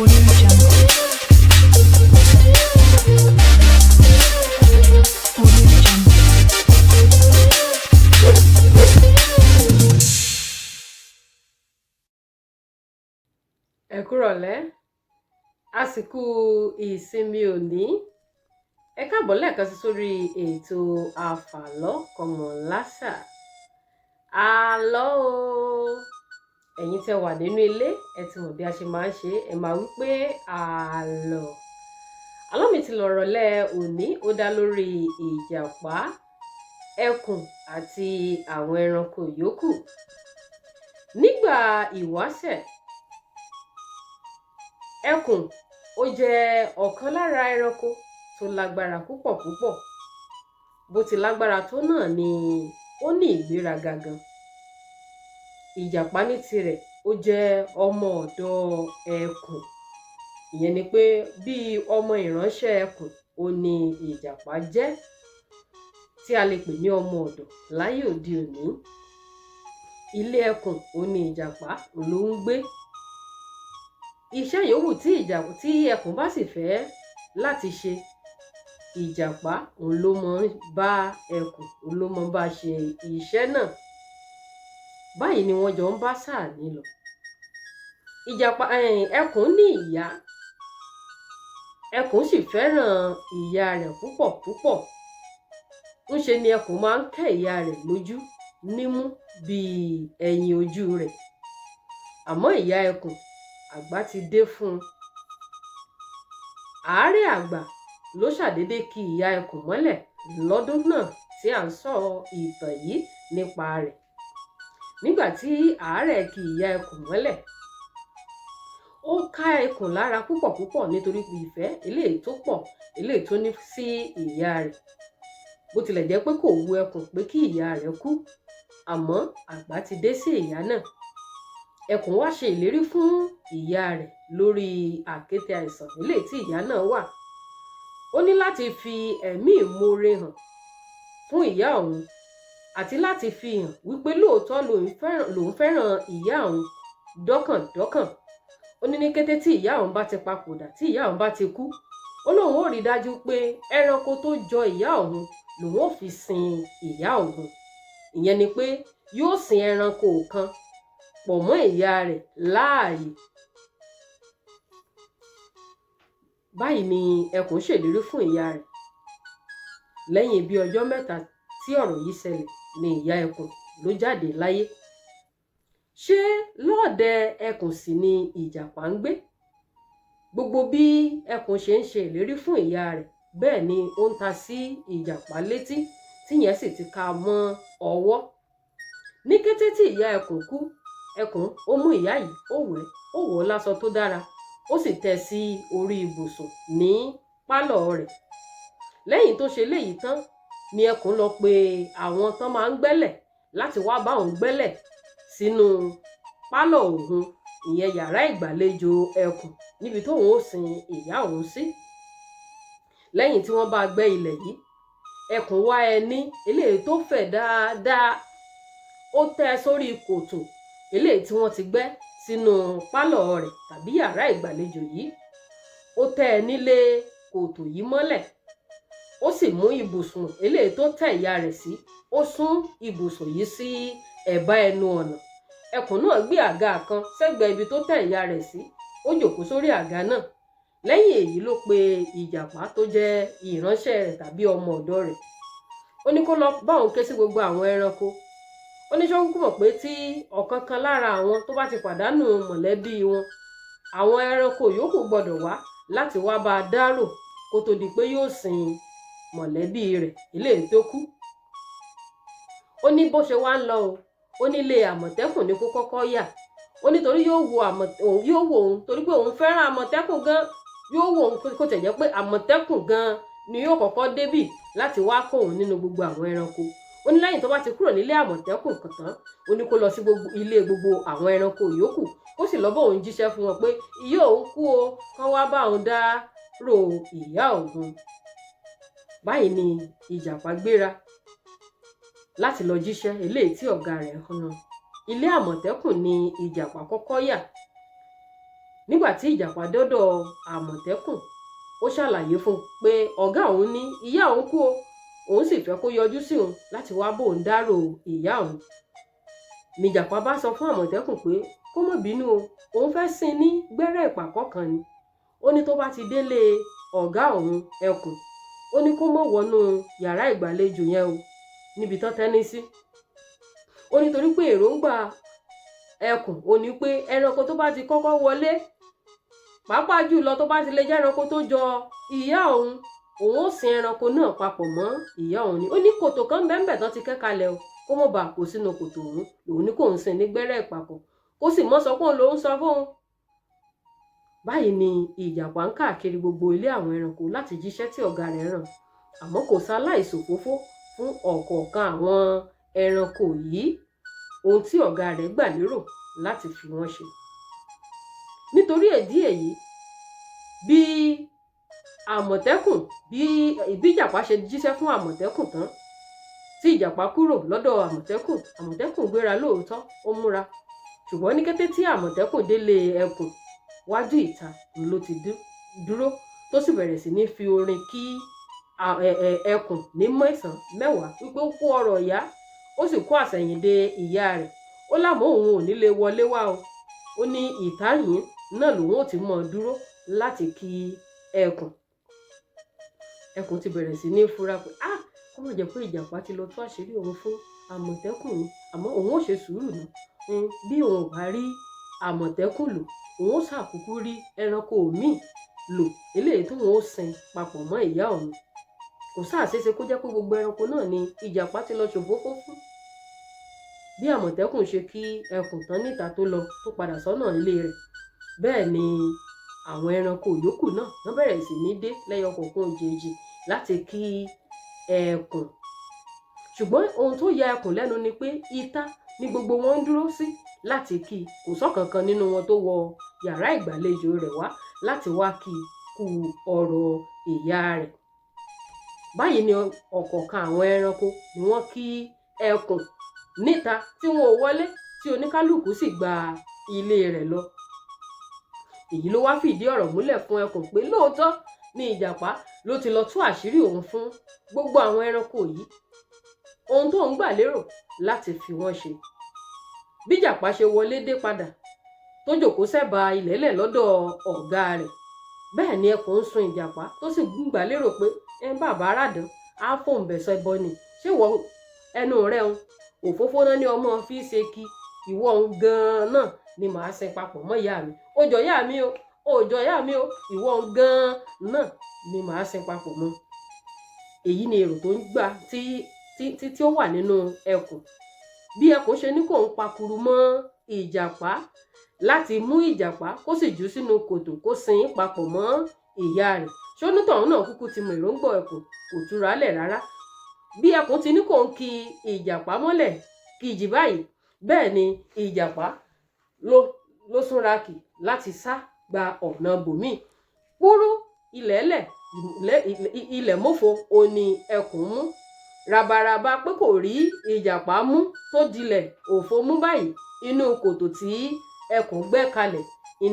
Audio Jungle. Audio Jungle. Ẹ kúrọ̀lẹ́, àsìkò ìsinmi òní. Ẹ káàbọ̀ lẹ́ẹ̀kan sí sórí ètò àfàlọ́ kọmọláṣà. Àlọ́ o. Ẹ̀yin tẹ́ wà nínú ilé, ẹ ti mọ̀ bí a ṣe máa ń ṣe, ẹ máa wí pé àlọ́. Àlọ́ mi ti lọ̀rọ̀ lẹ́ òní, ó dá lórí ìjàpá, ẹkùn àti àwọn ẹranko yòókù. Nígbà ìwáṣẹ̀, ẹkùn ó jẹ́ ọ̀kan lára ẹranko tó lágbára púpọ̀ púpọ̀. Bó ti lágbára tó náà ni ó ní ìgbéraga gan. Ìjàpá ní tirẹ̀ ó jẹ́ ọmọ ọ̀dọ̀ ẹkùn. Ìyẹn ni pé bí ọmọ ìránṣẹ́ ẹkùn ó ní ìjàpá jẹ́, tí a lè pè ní ọmọ ọ̀dọ̀ láyé òde òní. Ilé ẹkùn ó ní ìjàpá ló ń gbé. Iṣẹ́ yòówù tí ẹkùn bá sì fẹ́ láti ṣe, ìjàpá òun ló mọ̀ bá ẹkùn, òun ló mọ̀ bá ṣe iṣẹ́ náà. Báyìí ni wọ́n jọ ń bá sáàní lọ. Ẹkùn ní ìyá. Ẹkùn sì fẹ́ràn ìyá rẹ̀ púpọ̀ púpọ̀. Ńṣe ni ẹkùn máa ń kẹ́ ìyá rẹ̀ lójú nímú bíi ẹyin ojú rẹ̀. Àmọ́ ìyá ẹkùn, àgbà ti dé fún un. Àárẹ̀ àgbà ló ṣàdédé kí ìyá ẹkùn mọ́lẹ̀ lọ́dún náà tí à ń sọ ìtàn yìí nípa rẹ̀. Nígbà tí àárẹ̀ kí ìyá ẹkùn mọ́lẹ̀, ó ká ẹkùn lára púpọ̀ púpọ̀ nítorí ìfẹ́ eléyìí tó pọ̀, eléyìí tó ní sí ìyá rẹ̀. Bó tilẹ̀ jẹ́ pé kò wu ẹkùn pé kí ìyá rẹ̀ kú, àmọ́ àgbà ti dé sí ìyá náà. Ẹkùn wá ṣe ìlérí fún ìyá rẹ̀ lórí àkéte àìsàn eléyìí tí ìyá náà wà. Ó ní láti fi ẹ̀mí ìmoore hàn fún ìyá òun, àti láti fi hàn wípé lóòótọ́ lòun fẹ́ràn ìyá òun dọ́kàndọ́kàn. Ó ní kété tí ìyá òun bá ti papòdà, tí ìyá òun bá ti kú, ó lóun ó rí dájú pé ẹranko tó jọ ìyá òun lòun ó fi sin ìyá òun. Ìyẹn ni pé yóò sin ẹranko kan pọ̀ mọ́ ìyá rẹ̀ láàyè. Báyìí ni ẹkùn ṣèlérí fún ìyá rẹ̀. Lẹ́yìn bí ọjọ́ mẹ́ta tí ọ̀rọ̀ yìí ṣẹlẹ̀ ni ìyá ẹkùn ló jáde láyé. Ṣé lọ́ọ̀dẹ ẹkùn sì ni ìjàpá ń gbé? Gbogbo bí ẹkùn ṣe ń ṣe ìlérí fún ìyá rẹ̀, bẹ́ẹ̀ ni ó ń ta sí ìjàpá létí, tíyẹn sì ti ká mọ́ ọwọ́. Ní kété tí ìyá ẹkùn kú, ẹkùn ó mú ìyá yìí, ó wẹ̀, ó wọ̀ láṣọ tó dára, ó sì tẹ́ sí orí ibùsùn ní pálọ̀ rẹ̀. Lẹ́yìn tó ṣe léyìí tán ni ẹkùn lọ pe àwọn tán máa ń gbẹ́lẹ̀ láti wá bá òun gbẹ́lẹ̀ sínú pálọ̀ òun, ìyẹn yàrá ìgbàlejò ẹkùn, níbi tóun ó sin ìyá òun sí. Lẹ́yìn tí wọ́n bá gbẹ́ ilẹ̀ yìí, ẹkùn wá ẹní eléyìí tó fẹ̀ dáadáa, ó tẹ́ sórí kòtò eléyìí tí wọ́n ti gbẹ́ sínú pálọ̀ rẹ̀ tàbí yàrá ìgbàlejò yìí. Ó tẹ́ ẹ nílé kòtò yìí mọ́lẹ̀. Ó sì mú ibùsùn eléyìí tó tẹ́ ìyá rẹ̀ sí, ó sún ibùsùn yìí sí ẹ̀bá ẹnu ọ̀nà. Ẹkùn náà gbé àga kan sẹ́gbẹ̀ẹ́ ibi tó tẹ́ ìyá rẹ̀ sí, ó jókòó sórí àga náà. Lẹ́yìn èyí ló pe ìjàpá tó jẹ́ ìránṣẹ́ rẹ̀ tàbí ọmọ ọ̀dọ̀ rẹ̀. Ó ní kó lọ bá òun ké sí gbogbo àwọn ẹranko. Ó ní ṣókùnkù mọ̀ pé tí ọ̀kan kan lára àwọn tó bá ti pàdánù mọ̀lẹ́bí wọn, àwọn ẹranko yòókù gbọ́dọ̀ wá láti wá bá a dárò kó tó di pé yóò sin mọ̀lẹ́bí rẹ̀ eléyìí tó kú. Ó ní bó ṣe wá ń lọ o, ó nílé àmọ̀tẹ́kùn ní kó kọ́kọ́ yà. Ó nítorí yóò wo òun torí pé òun fẹ́ràn àmọ̀tẹ́kùn gan. Yóò wo òun kó tẹ̀ jẹ́ pé àmọ̀tẹ́kùn gan ni yóò kọ́kọ́ débì láti wá kó òun nínú gbogbo àwọn ẹranko. Ó ní lẹ́yìn tó bá ti kúrò nílé àmọ̀tẹ́kùn tán, ó ní kó lọ sí ilé gbogbo àwọn ẹranko yòókù, ó sì lọ bá òun jíṣẹ́ fún wọn pé ìyá òun kú o, kán wá bá òun dárò ìyá òun. Báyìí ni ìjàpá gbéra láti lọ jíṣẹ́ eléyìí tí ọ̀gá rẹ̀ hàn. Ilé àmọ̀tẹ́kùn ni ìjàpá kọ́kọ́ yà. nígbà tí ìjàpá dọ́dọ̀ àmọ̀tẹ́kùn ó ṣàlàyé fún un pé ọ̀gá òun ní ìyá òun kú o, òun sì fẹ́ kó yọjú sí òun láti wá bóun dárò ìyá òun. Nìjàpá bá sọ fún àmọ̀tẹ́kùn pé kó má bínú o, òun fẹ́ sin ní gbẹ́rẹ́ ìpàkọ́ kan ni. Ó ní tó bá ti délé ọ̀gá òun ẹkùn, ó ní kó má wọnú yàrá ìgbàlejò yẹn o, níbi tán tẹ́ní sí. Ó ní torí pé èròǹgbà ẹkùn ó ní pé ẹranko tó bá ti kọ́kọ́ wọlé, pàápàá jùlọ tó bá ti lè jẹ́ ẹranko tó jọ ìyá òun ó sin ẹranko náà papọ̀ mọ́ ìyá òun ni. Ó ní kòtò kan bẹ́ẹ̀ tán ti kẹ́kalẹ̀ o, kó mọ̀ bá kó sínú kòtò òun lòun ní kò ń sin ní gbẹ́rẹ́ ìpàkọ́, kó sì mọ́ sọ pé òun lòún sọ fóun. Báyìí ni ìjàpá ń káàkiri gbogbo ilé àwọn ẹranko láti jíṣẹ́ tí ọ̀gá rẹ̀ rán, àmọ́ kò sáláì ṣòfófó fún ọ̀kọ̀ọ̀kan àwọn ẹranko yìí ohun tí ọ̀gá rẹ̀ gbà lérò láti fi wọ́n ṣe. Nítorí ìdí èyí, bí ìjàpá ṣe jíṣẹ́ fún àmọ̀tẹ́kùn tán, tí ìjàpá kúrò lọ́dọ̀ àmọ̀tẹ́kùn gbéra lóòótọ́, ó múra. Ṣùgbọ́n ní kété tí àmọ̀tẹ́kùn délé ẹkùn, wájú ìta ló ti dúró tó sì bẹ̀rẹ̀ sí ní fi orin kí ẹkùn ní mẹ́sàn-án mẹ́wàá wípé ó kó ọrọ̀ ìyá, ó sì kó àsẹ̀yìndè ìyá rẹ̀. Ó lámọ́ òun ò ní lè wọlé wá o, ó ní ìta yìí náà lòun ò ti mọ̀ dúró láti kí ẹkùn. Ẹkùn ti bẹ̀rẹ̀ sí ní fura pé kó má jẹ́ pé ìjàpá ti lọ tú àṣírí òun fún àmọ̀tẹ́kùn ni, àmọ́ òun ò ṣe sùúrù nù. Bí òun ò bá rí àmọ̀tẹ́kùn lò, òun ó ṣàkúkú rí ẹranko míì lò eléyìí tó òun ó sin papọ̀ mọ́ ìyá òun. Kò ṣàṣeṣe kó jẹ́ pé gbogbo ẹranko náà ni ìjàpá ti lọ ṣòfófó fún. Bí àmọ̀tẹ́kùn ṣe kí ẹkùn tán níta tó lọ tó padà sọ́nà ilé rẹ̀, bẹ́ẹ̀ ni àwọn ẹranko yòókù náà wọ́n bẹ̀rẹ̀ sí ní dé lẹ́yọ kọ̀ọ̀kan òjèèjì láti kí ẹkùn. Ṣùgbọ́n ohun tó ya ẹkùn lẹ́nu ni pé ìta ni gbogbo wọn ń dúró sí láti kí, kò sọ́kankan nínú wọn tó wọ yàrá ìgbàlejò rẹ̀ wá láti wá kí kú ọrọ̀ ìyá rẹ̀. Báyìí ni ọ̀kọ̀ọ̀kan àwọn ẹranko ni wọ́n kí ẹkùn níta tí wọn ò wọlé, tí oníkálùkù sì gba ilé rẹ̀ lọ. Èyí ló wá fìdí ọ̀rọ̀ múlẹ̀ fún ẹkùn pé lóòótọ́ ni ìjàpá ló ti lọ tú àṣírí òun fún gbogbo àwọn ẹranko yìí, ohun tó ń gbà lérò láti fi wọ́n ṣe. Bí ìjàpá ṣe wọlé dé padà tó jókòó sẹ́bàá ilẹ̀lẹ̀ lọ́dọ̀ ọ̀gá rẹ̀, bẹ́ẹ̀ ni ẹkùn ń sun ìjàpá tó sì gbà lérò pé bàbá àràdán á fòun bẹ̀sọ̀ ẹbọ ni, ṣé wọ ẹnu rẹ̀ òfófó náà ni ọmọ fi ṣe kí ìwọ òun gan-an náà ni màá sin papọ̀ mọ́ ìyá mi, ó jọ ìyá mi o, ó jọ ìyá mi o, ìwọ òun gan-an náà ni màá sin papọ̀ mọ́. Èyí ni èrò tó ń gbà tí ó wà nínú ẹkùn. Bí ẹkùn ṣe ní kó ń pakuru mọ́ ìjàpá láti mú ìjàpá kó sì jù sínú kòtò kó sin papọ̀ mọ́ ìyá rẹ̀, ṣé onítọ̀hún náà kúkú ti mọ èròǹgbà ẹkùn, kò túra lẹ̀ rárá. Bí ẹkùn ti ní kó ń ki ìjàpá mọ́lẹ̀ kìjì báyìí, bẹ́ẹ̀ ni ìjàpá ló súnra kì láti sá gba ọ̀nà bòmíì. Púrú ilẹ̀ mọ́fo òní ẹkùn mú, rabaraba pé kò rí ìjàpá mú tó dilẹ̀ òfo mú báyìí, inú kòtò tí ẹkùn gbẹ́ kalẹ̀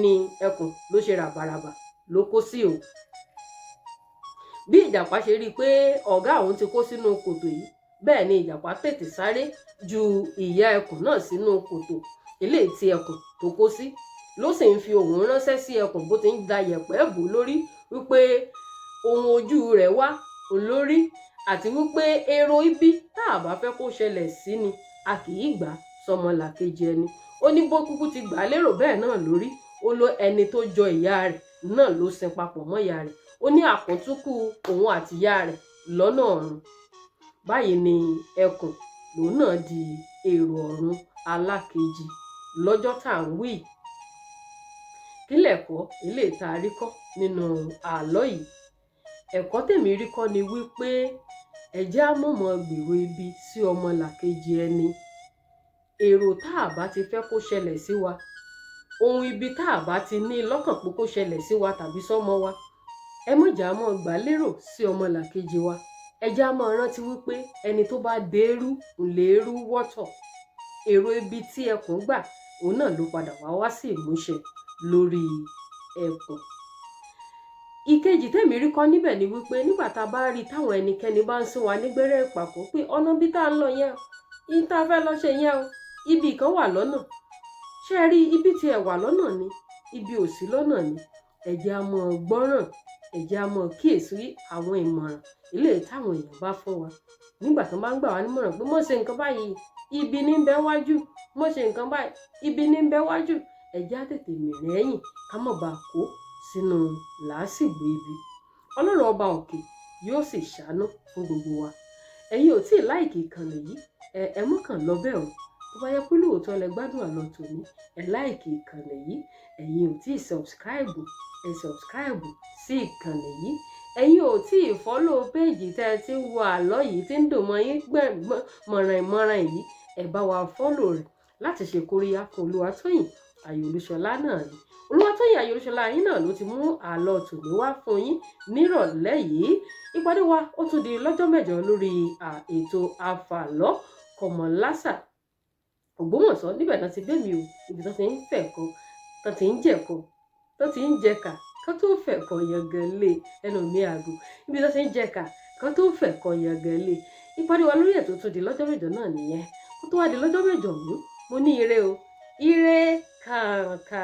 ni ẹkùn ló ṣe rabaraba ló kó sí o. Bí ìjàpá ṣe rí i pé ọ̀gá òun ti kó sínú kòtò yìí, bẹ́ẹ̀ ni ìjàpá tètè sáré ju ìyá ẹkùn náà sínú kòtò eléyìí tí ẹkùn tó kó sí, ló sì ń fi ohùn ránṣẹ́ sí ẹkùn bó ti ń da yẹ̀pẹ̀ bò lórí wípé ohun ojú rẹ̀ wá olórí, àti wípé èrò ibi tá a bá fẹ́ kó ṣẹlẹ̀ sí ni a kì í gbà sọmọlàkejì ẹni. Ó ní bó kúkú ti gbà lérò bẹ́ẹ̀ náà lórí, ó lọ ẹni tó jọ ìyá rẹ̀ náà ló sin papọ̀ mọ́ ìyá rẹ̀. Ó ní àkúntúnkù òun àti ìyá rẹ̀ lọ́nà ọ̀run. Báyìí ni ẹkùn lòun náà di èrò ọ̀run alákejì lọ́jọ́ tá à ń wí. Kí lẹ̀kọ́ eléyìí tá a rí kọ́ nínú àlọ́ yìí? Ẹ̀kọ́ tèmi rí kọ́ ni wípé ẹ jẹ́ á mọ̀mọ́ gbèrò ibi sí ọmọlàkejì ẹni. Èrò tá a bá ti fẹ́ kó ṣẹlẹ̀ sí wa, ohun ibi tá a bá ti ní lọ́kàn pé kó ṣẹlẹ̀ sí wa tàbí sọ́mọ wa, ẹ má jà á mọ́ gbà lérò sí ọmọlàkejì wa. Ẹ jẹ́ á máa rántí wípé ẹni tó bá dérú ńlérú wọ́tọ̀. Èrò ibi tí ẹkùn gbà òun náà ló padà wá sí ìmúṣẹ lórí ẹkùn. Ìkejì tèmi rí kọ́ níbẹ̀ ni wípé nígbà tá a bá rí táwọn ẹnikẹ́ni bá ń sún wa nígbẹ́rẹ́ ìpàkọ́ pé ọ̀nà bí tá a ń lọ yẹn o, ibi tá a fẹ́ lọ ṣe yẹn o, ibi kan wà lọ́nà. Ṣé ẹ rí ibi tí ẹ wà lọ́nà ni, ibi ò sí lọ́nà ni. Ẹ jẹ́ a mọ̀ gbọ́ràn, ẹ jẹ́ a mọ̀ kíyèsí àwọn ìmọ̀ràn eléyìí táwọn èèyàn bá fún wa. Nígbà tí wọ́n bá ń gbà wá nímọ̀ràn pé mọ̀ ṣe nǹkan báyìí, ibi ní ń bẹ wájú, mọ̀ ṣe nǹkan báyìí, ibi ní ń bẹ wájú. Ẹ jẹ́ á tètè mìrìn ẹ̀yìn ká má bàa kó sínú làásìgbò ibi. Ọlọ́run ọba òkè yóò sì ṣàánú fún gbogbo wa. Ẹ̀yin ò tí ì láìkì ìkànnì yìí, ẹ mọ̀ kàn lọ bẹ́ẹ̀ o. Tó bá yẹ pé lóòótọ́ lẹ gbádùn àlọ́ tòní, ẹ láìkì ìkànnì yìí. Ẹ̀yin ò tí ì subscribe, ẹ subscribe sí ìkànnì yìí. Ẹ̀yin ò tí ì follow page tẹ́ ẹ ti ń wo àlọ́ yìí tí ń dùn mọ́ yín mọ̀ràn yìí. Ẹ bá wa follow rẹ̀ láti ṣe kóríyá fún Olúwatóyìn Ayọ̀olúṣọlá náà ni. Olúwatóyìn Ayọ̀olúṣọlá yín náà ló ti mú àlọ́ tòní wá fún yín nírọ̀lẹ́ yìí. Ìpàdé wa ó tún di lọ́jọ́ mẹ́jọ lórí ètò Àfàlọ́ Kọ̀mọ̀lásà Ògbómọ̀ṣọ́. Níbẹ̀ náà ti bẹ́ mi o, ibi tó ti ń fẹ̀kọ, tó ti ń jẹ̀kọ, tó ti ń jẹ̀kà, kán tó fẹ̀kọ yangan lé ẹnu mi àgò. Ibi tó ti ń jẹ̀kà, kán tó fẹ̀kọ yangan lé. Ìpàdé wa lórí ètò tún di lọ́jọ́ mẹ́jọ náà nìyẹn. Kó tó wá di lọ́jọ́ mẹ́jọ mú, mo ní ire o, ire kàǹkà.